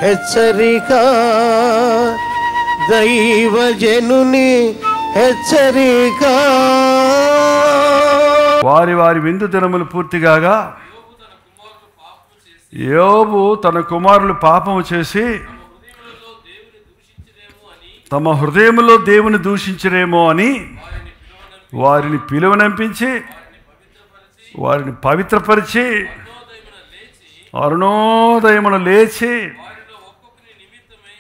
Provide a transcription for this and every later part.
హెచ్చరిక, దైవజనుని హెచ్చరిక. వారి వారి విందు దినములు పూర్తిగాగా యోబు తన కుమారులు పాపము చేసి తమ హృదయములో దేవుని దూషించరేమో అని వారిని పిలువనంపించి వారిని పవిత్రపరిచి అరుణోదయమున లేచి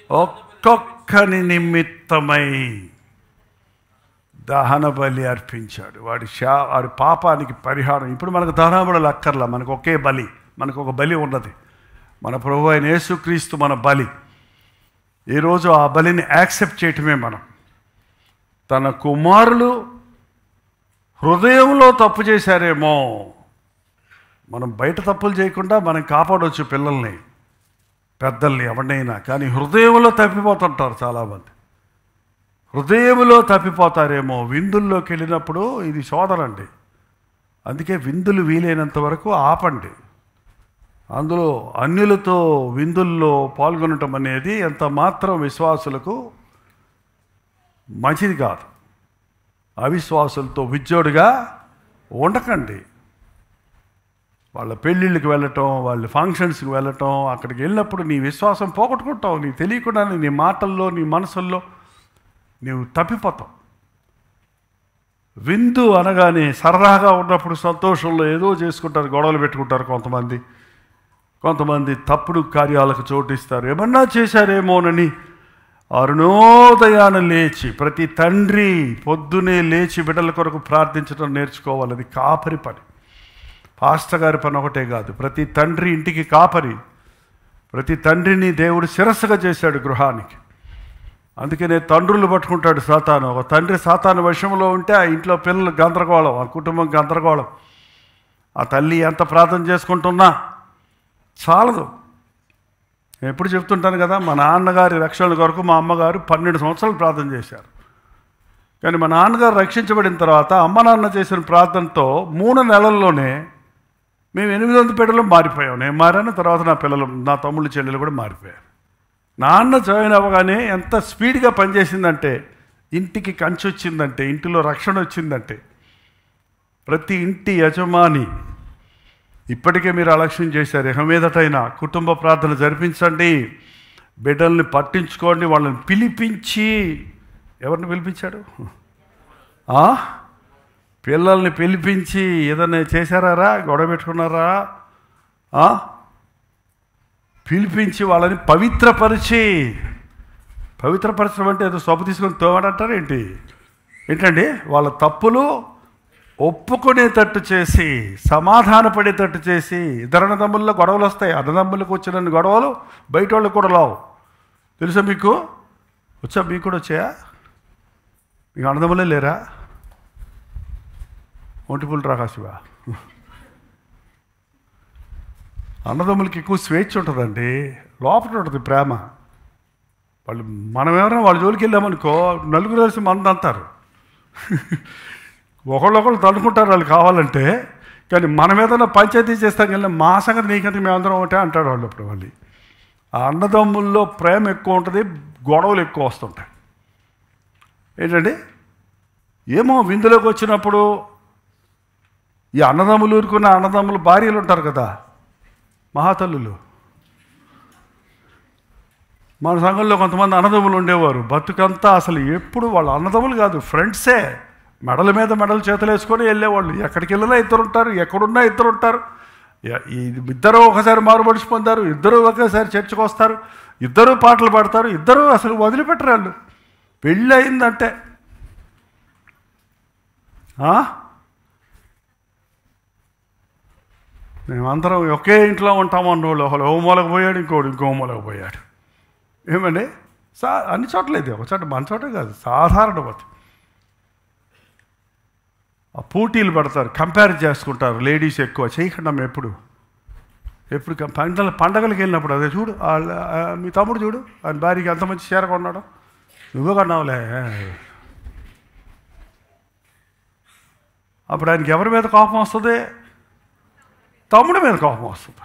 ఒక్కొక్కని నిమిత్తమై దహన బలి అర్పించాడు. వాడి పాపానికి పరిహారం. ఇప్పుడు మనకు దహన బలి అక్కర్లా, మనకు ఒకే బలి, మనకు ఒక బలి ఉన్నది. మన ప్రభు అయిన యేసుక్రీస్తు మన బలి. ఈరోజు ఆ బలిని యాక్సెప్ట్ చేయటమే. మనం తన కుమారులు హృదయంలో తప్పు చేశారేమో, మనం బయట తప్పులు చేయకుండా మనం కాపాడవచ్చు పిల్లల్ని, పెద్దల్ని, ఎవరినైనా. కానీ హృదయంలో తప్పిపోతుంటారు చాలామంది. హృదయంలో తప్పిపోతారేమో. విందుల్లోకి వెళ్ళినప్పుడు ఇది శోధనండి. అందుకే విందులు వీలైనంత వరకు ఆపండి. అందులో అన్యులతో విందుల్లో పాల్గొనటం అనేది ఎంత మాత్రం విశ్వాసులకు మంచిది కాదు. అవిశ్వాసులతో విజ్జోడుగా ఉండకండి. వాళ్ళ పెళ్ళిళ్ళకి వెళ్ళటం, వాళ్ళ ఫంక్షన్స్కి వెళ్ళటం, అక్కడికి వెళ్ళినప్పుడు నీ విశ్వాసం పోగొట్టుకుంటావు. నీకు తెలియకుండానే నీ మాటల్లో, నీ మనసుల్లో నీవు తప్పిపోతావు. విందు అనగానే సరదాగా ఉన్నప్పుడు సంతోషంలో ఏదో చేసుకుంటారు, గొడవలు పెట్టుకుంటారు. కొంతమంది తప్పుడు కార్యాలకు చోటిస్తారు. ఏమన్నా చేశారేమోనని అరుణోదయాన లేచి, ప్రతి తండ్రి పొద్దునే లేచి బిడ్డల కొరకు ప్రార్థించడం నేర్చుకోవాలి. అది కాపరి పని, పాస్టర్ గారి పని ఒకటే కాదు. ప్రతి తండ్రి ఇంటికి కాపరి. ప్రతి తండ్రిని దేవుడు శిరస్సుగా చేశాడు గృహానికి. అందుకనే తండ్రులు పట్టుకుంటాడు సాతాను. ఒక తండ్రి సాతాను వశంలో ఉంటే ఆ ఇంట్లో పిల్లలు గందరగోళం, ఆ కుటుంబం గందరగోళం. ఆ తల్లి ఎంత ప్రార్థన చేసుకుంటున్నా చాలదు. నేను ఎప్పుడు చెప్తుంటాను కదా, మా నాన్నగారి రక్షణ కొరకు మా అమ్మగారు 12 సంవత్సరాలు ప్రార్థన చేశారు. కానీ మా నాన్నగారు రక్షించబడిన తర్వాత అమ్మ నాన్న చేసిన ప్రార్థనతో 3 నెలల్లోనే మేము 800 బిడ్డలు మారిపోయాం. నేను మారాను, తర్వాత నా పిల్లలు, నా తమ్ముళ్ళు చెల్లెలు కూడా మారిపోయారు. నాన్న జాయిన్ అవ్వగానే ఎంత స్పీడ్గా పనిచేసిందంటే, ఇంటికి కంచి వచ్చిందంటే, ఇంటిలో రక్షణ వచ్చిందంటే. ప్రతి ఇంటి యజమాని ఇప్పటికే మీరు అలక్ష్యం చేశారు. ఇక మీదటైనా కుటుంబ ప్రార్థన జరిపించండి, బిడ్డల్ని పట్టించుకోండి, వాళ్ళని పిలిపించి. ఎవరిని పిలిపించాడు? పిల్లల్ని పిలిపించి ఏదైనా చేశారా? గొడవ పెట్టుకున్నారా? పిలిపించి వాళ్ళని పవిత్రపరచడం అంటే ఏదో సొప్పు తీసుకొని తోమడంటారు ఏంటండి? వాళ్ళ తప్పులు ఒప్పుకునేటట్టు చేసి, సమాధానపడేటట్టు చేసి. ఇద్దరు అన్నదమ్ముల్లో గొడవలు వస్తాయి. అన్నదమ్ములకు వచ్చిన గొడవలు బయట వాళ్ళకి కూడా రావు. తెలుసా మీకు? వచ్చా? మీకు కూడా వచ్చాయా? మీకు అన్నదమ్ములే లేరా? ఒంటిపుల్ రాకాశివా? అన్నదమ్ములకి ఎక్కువ స్వేచ్ఛ ఉంటుందండి, లోపల ఉంటుంది ప్రేమ. మనం ఎవరైనా వాళ్ళ జోలికి వెళ్ళామనుకో, నలుగురు కలిసి మంది అంటారు. ఒకళ్ళొకళ్ళు తడుకుంటారు వాళ్ళు కావాలంటే. కానీ మనం ఏదైనా పంచాయతీ చేస్తాం కానీ మా సంగతి నీకంటే మేమందరం ఒకటే అంటాడు వాళ్ళు. అప్పుడు వాళ్ళు ఆ అన్నదమ్ముల్లో ప్రేమ ఎక్కువ ఉంటుంది, గొడవలు ఎక్కువ వస్తుంటాయి. ఏంటండి? ఏమో విందులోకి వచ్చినప్పుడు ఈ అన్నదమ్ములు ఊరుకున్న అన్నదమ్ములు భార్యలు ఉంటారు కదా, మహాతల్లులు. మన సంఘంలో కొంతమంది అన్నదమ్ములు ఉండేవారు. బతుకంతా అసలు ఎప్పుడు వాళ్ళు అన్నదమ్ములు కాదు, ఫ్రెండ్సే. మెడల మీద మెడలు చేతులు వేసుకొని వెళ్ళేవాళ్ళు. ఎక్కడికి వెళ్ళినా ఇద్దరు ఉంటారు, ఎక్కడున్నా ఇద్దరు ఉంటారు. ఇద్దరు ఒకసారి మారుమడిచి పొందారు, ఇద్దరు ఒకేసారి చర్చకు వస్తారు, ఇద్దరు పాటలు పాడతారు, ఇద్దరు అసలు వదిలిపెట్టరు వాళ్ళు. పెళ్ళి అయిందంటే మేమందరం ఒకే ఇంట్లో ఉంటాము అన్నోళ్ళు. ఒకళ్ళు హోమోలకు పోయాడు, ఇంకో మూలకు పోయాడు. ఏమండి? అన్ని చోట్ల ఇది, ఒక చోట మన చోట కాదు, సాధారణ బతి. ఆ పోటీలు పడతారు, కంపేర్ చేసుకుంటారు. లేడీస్ ఎక్కువ చేయకుండా ఎప్పుడు పండగలకు వెళ్ళినప్పుడు అదే చూడు, మీ తమ్ముడు చూడు, ఆయన భార్యకి ఎంత మంచి చీర కొన్నాడు, నువ్వే కొన్నావులే. అప్పుడు ఆయనకి ఎవరి మీద కోపం వస్తుంది? తమ్ముడి మీద కోపం వస్తుంది.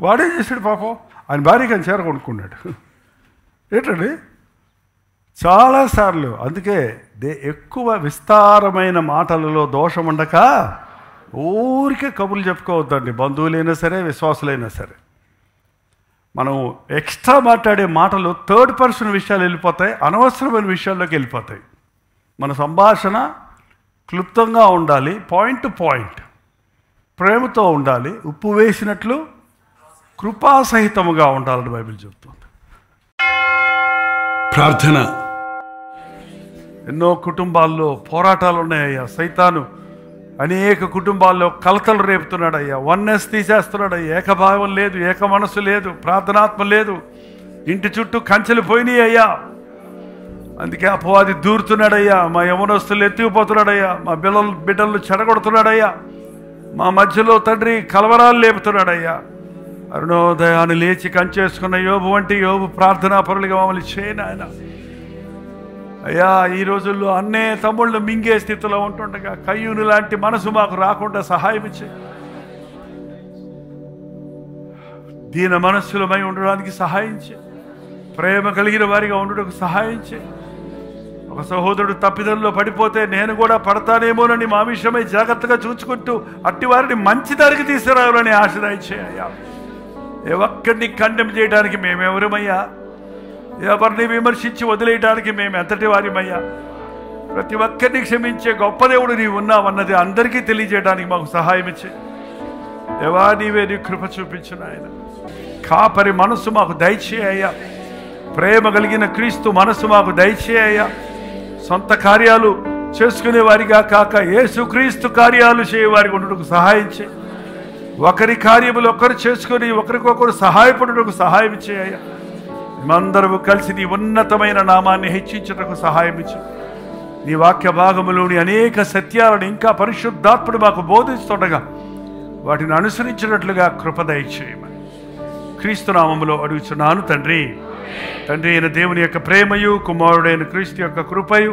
వాడేం చేశాడు పాపం? ఆయన భార్యకి ఆయన చీర కొనుక్కున్నాడు. ఏంటండి చాలాసార్లు. అందుకే ఎక్కువ విస్తారమైన మాటలలో దోషం ఉండక ఊరికే కబుర్లు చెప్పుకోవద్దండి. బంధువులైనా సరే, విశ్వాసులైనా సరే. మనం ఎక్స్ట్రా మాట్లాడే మాటలు థర్డ్ పర్సన్ విషయాలు వెళ్ళిపోతాయి, అనవసరమైన విషయాల్లోకి వెళ్ళిపోతాయి. మన సంభాషణ క్లుప్తంగా ఉండాలి, పాయింట్ టు పాయింట్, ప్రేమతో ఉండాలి, ఉప్పు వేసినట్లు కృపాసహితముగా ఉండాలని బైబిల్ చెప్తుంది. ప్రార్థన. ఎన్నో కుటుంబాల్లో పోరాటాలు ఉన్నాయ్యా. సైతాను అనేక కుటుంబాల్లో కలతలు రేపుతున్నాడయ్యా. వన్నెస్ తీసేస్తున్నాడయ్యా. ఏకభావం లేదు, ఏక మనసు లేదు, ప్రార్థనాత్మ లేదు. ఇంటి చుట్టూ కంచెలు పోయినాయి అయ్యా. అందుకే అపవాది దూరుతున్నాడయ్యా. మా యవనస్తులు ఎత్తుకుపోతున్నాడయ్యా. మా బిడ్డలను చెడగొడుతున్నాడయ్యా. మా మధ్యలో తండ్రి కలవరాలు లేపుతున్నాడయ్యా. అరుణోదయాన్ని లేచి కంచేసుకున్న యోబు వంటి యోబు ప్రార్థనా పరులుగా మమ్మల్ని చేయను ఆయన. అయ్యా, ఈ రోజుల్లో అన్నే తమ్ముళ్ళు మింగే స్థితిలో ఉంటుండగా కయ్యూను లాంటి మనసు మాకు రాకుండా సహాయం ఇచ్చే. దీన మనస్సులమై ఉండడానికి సహాయించే. ప్రేమ కలిగిన వారిగా ఉండడానికి సహాయించే. ఒక సహోదరుడు తప్పిదంలో పడిపోతే నేను కూడా పడతానేమోనని మా విషయమై జాగ్రత్తగా చూసుకుంటూ అట్టి వారిని మంచి దారికి తీసుకురావాలని ఆశించే. అయ్యా, ఏ ఒక్కడిని కండెమ్ చేయడానికి మేమెవరమయ్యా? ఎవరిని విమర్శించి వదిలేయడానికి మేము ఎంతటి వారిమయ్యా? ప్రతి ఒక్కరిని క్షమించే గొప్ప దేవుడు నీవు ఉన్నావన్నది అందరికీ తెలియజేయడానికి మాకు సహాయం ఇచ్చే. దేవా, నీవే నీ కృప చూపించిన ఆయన. కాపరి మనసు మాకు దయచేయ్యా. ప్రేమ కలిగిన క్రీస్తు మనసు మాకు దయచేయ్యా. సొంత కార్యాలు చేసుకునే వారిగా కాక యేసుక్రీస్తు కార్యాలు చేయవారికి ఉండటకు సహాయం చే. ఒకరి కార్యములు ఒకరు చేసుకుని ఒకరికొకరు సహాయపడుటకు సహాయం చేయ్యా. మేమందరూ కలిసి నీ ఉన్నతమైన నామాన్ని హెచ్చించుటకు సహాయం ఇచ్చు. నీ వాక్య భాగములోని అనేక సత్యాలను ఇంకా పరిశుద్ధాత్ముడు మాకు బోధిస్తుండగా వాటిని అనుసరించినట్లుగా కృప దయచేయమని క్రీస్తు నామములో అడుగుచున్నాను తండ్రి. తండ్రి అయిన దేవుని యొక్క ప్రేమయు, కుమారుడైన క్రీస్తు యొక్క కృపయు,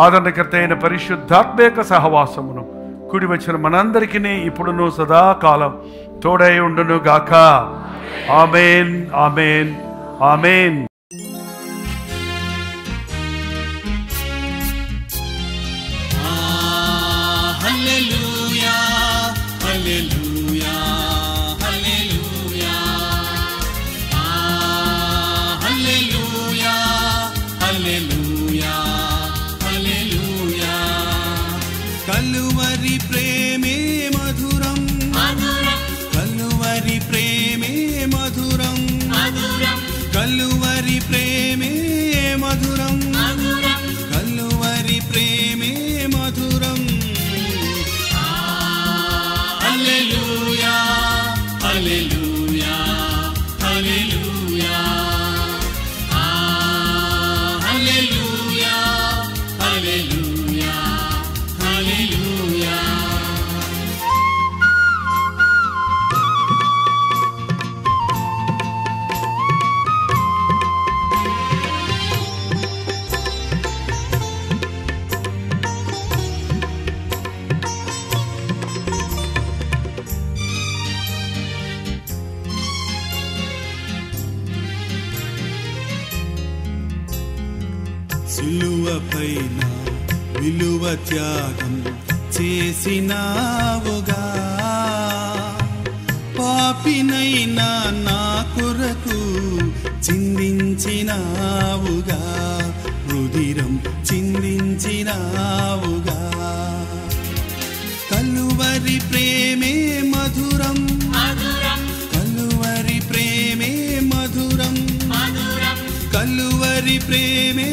ఆదరణకర్త అయిన పరిశుద్ధాత్మ యొక్క సహవాసమును కూడి వచ్చిన మనందరికీ ఇప్పుడును సదాకాలం తోడై ఉండును గాక. ఆమేన్, ఆమేన్, ఆమేన్. హల్లెలూయా, హల్లెలూయా, హల్లెలూయా. హల్లెలూయా, హల్లెలూయా, హల్లెలూయా. కలువరి ప్రేమే మధురం, కలువరి ప్రేమే మధురం, కలువరి ప్రేమే మధురం, కలువరి ప్రేమే మధురం. హల్లెలూయా, హల్లెలూయా, హల్లెలూయా. హల్లెలూయా, హల్లెలూయా, హల్లెలూయా. సిలువపైన విలువ త్యాగం చేసినావుగా, పాపినైనా నా కొరకు చిందించినావుగా, రుధిరం చిందించినావుగా. కలువరి ప్రేమే మధురం, కలువరి ప్రేమే మధురం, కలువరి ప్రేమే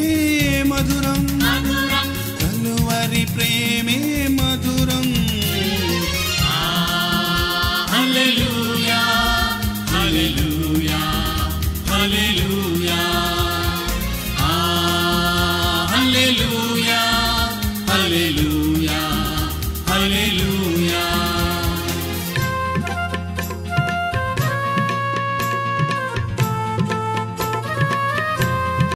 మధురం, కలువరి ప్రేమే మధురం. హల్లెలూయా, హల్లెలూయా, హల్లెలూయా. హల్లెలూయా, హల్లెలూయా.